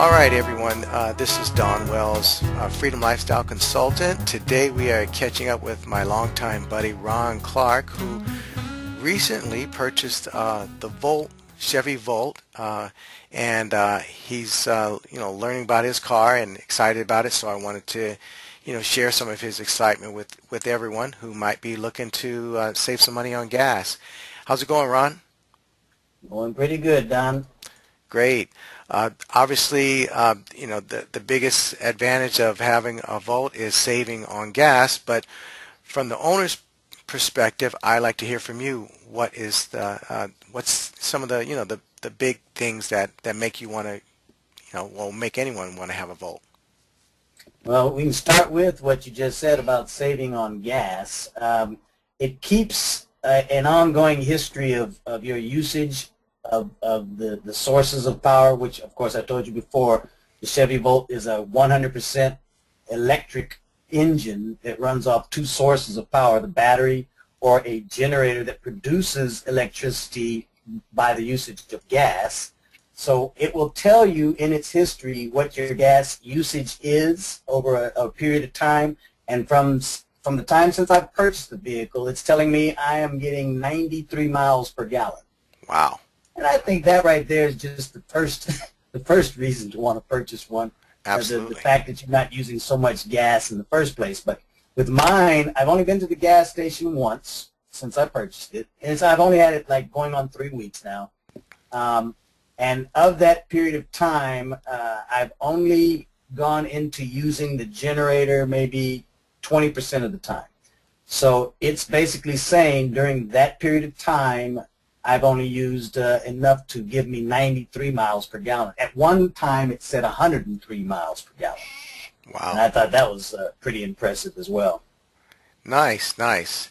All right, everyone. This is Don Wells, Freedom Lifestyle Consultant. Today we are catching up with my longtime buddy Ron Clark, who recently purchased the Volt Chevy Volt, and he's learning about his car and excited about it. So I wanted to share some of his excitement with everyone who might be looking to save some money on gas. How's it going, Ron? Going pretty good, Don. Great. Obviously, the biggest advantage of having a Volt is saving on gas, but from the owner's perspective, I like to hear from you. What is what's some of the big things that make you want to, make anyone want to have a Volt? Well, we can start with what you just said about saving on gas. It keeps an ongoing history of your usage of the sources of power, which, of course, I told you before, the Chevy Volt is a 100% electric engine that runs off two sources of power, the battery or a generator that produces electricity by the usage of gas. So it will tell you in its history what your gas usage is over a period of time, and from the time since I've purchased the vehicle, it's telling me I am getting 93 miles per gallon. Wow. And I think that right there is just the first reason to want to purchase one. Absolutely. The fact that you're not using so much gas in the first place. But with mine, I've only been to the gas station once since I purchased it. And I've only had it like going on 3 weeks now. And of that period of time, I've only gone into using the generator maybe 20% of the time. So it's basically saying during that period of time, I've only used enough to give me 93 miles per gallon. At one time, it said 103 miles per gallon. Wow. And I thought that was pretty impressive as well. Nice, nice.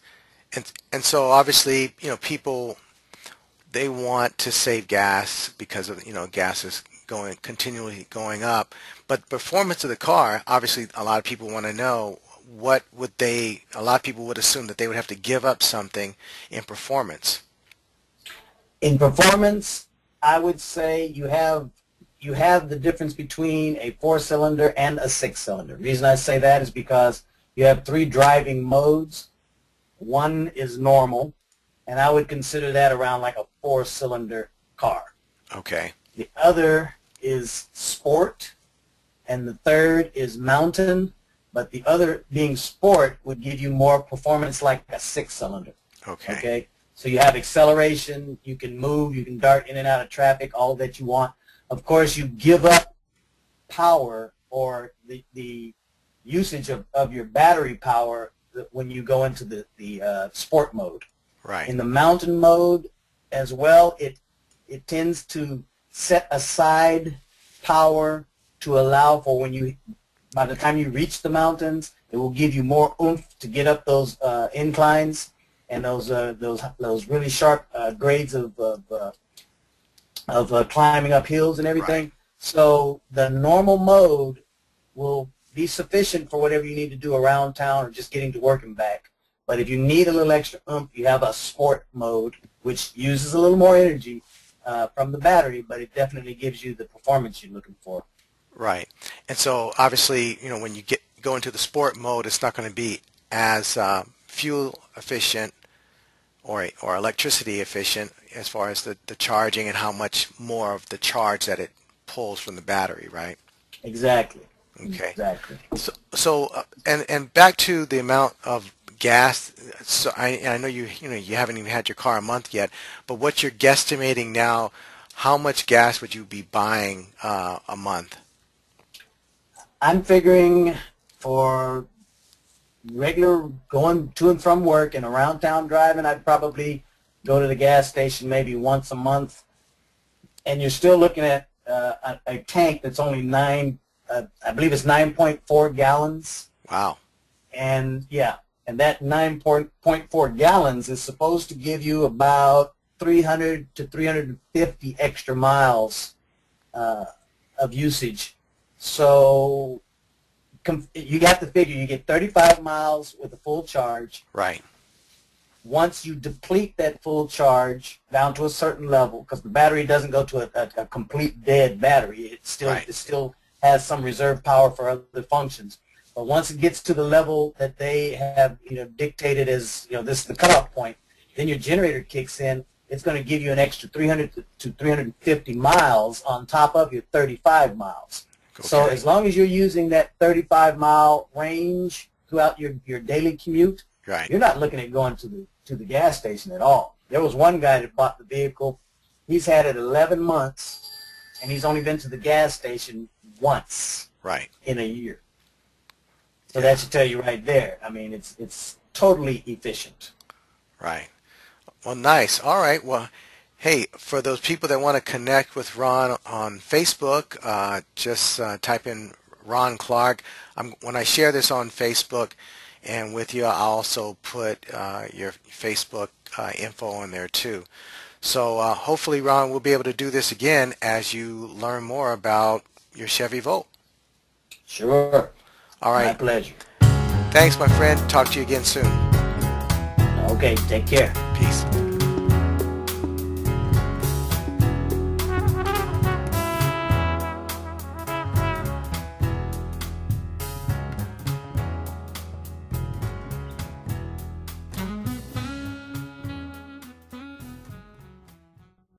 And so obviously, people, they want to save gas because of, gas is continually going up. But performance of the car, obviously, a lot of people want to know a lot of people would assume that they would have to give up something in performance. In performance, I would say you have the difference between a 4-cylinder and a 6-cylinder. The reason I say that is because you have 3 driving modes. One is normal, and I would consider that around like a 4-cylinder car. Okay. The other is sport, and the third is mountain, but the other being sport would give you more performance like a 6-cylinder. Okay. Okay? So you have acceleration, you can move, you can dart in and out of traffic, all that you want. Of course, you give up power or the usage of your battery power when you go into the sport mode. Right. In the mountain mode as well, it tends to set aside power to allow for by the time you reach the mountains, it will give you more oomph to get up those inclines and those really sharp grades of climbing up hills and everything. Right. So the normal mode will be sufficient for whatever you need to do around town or just getting to work and back. But if you need a little extra oomph, you have a sport mode, which uses a little more energy from the battery, but it definitely gives you the performance you're looking for. Right. And so obviously, when you go into the sport mode, it's not going to be as fuel efficient or electricity efficient as far as the charging and how much more of the charge that it pulls from the battery, right? Exactly. Okay. Exactly. So and back to the amount of gas. So I know you haven't even had your car a month yet, but what you're guesstimating now, how much gas would you be buying a month? I'm figuring for regular going to and from work and around town driving, I'd probably go to the gas station maybe once a month, and you're still looking at a tank that's only I believe it's 9.4 gallons. Wow. And yeah, and that 9.4 gallons is supposed to give you about 300 to 350 extra miles of usage. So you have to figure you get 35 miles with a full charge. Right. once you deplete that full charge down to a certain level, because the battery doesn't go to a complete dead battery, it still has some reserve power for other functions. But once it gets to the level that they have, dictated as, this is the cutoff point, then your generator kicks in. It's going to give you an extra 300 to 350 miles on top of your 35 miles. Okay. So as long as you're using that 35-mile range throughout your daily commute, you're not looking at going to the gas station at all. There was one guy that bought the vehicle. He's had it 11 months, and he's only been to the gas station once in a year. So that should tell you right there. I mean, it's totally efficient. Right. Well, nice. All right. Well, hey, for those people that want to connect with Ron on Facebook, just type in Ron Clark. When I share this on Facebook and with you, I'll also put your Facebook info in there too. So hopefully, Ron, we'll be able to do this again as you learn more about your Chevy Volt. Sure. All right. My pleasure. Thanks, my friend. Talk to you again soon. Okay. Take care. Peace.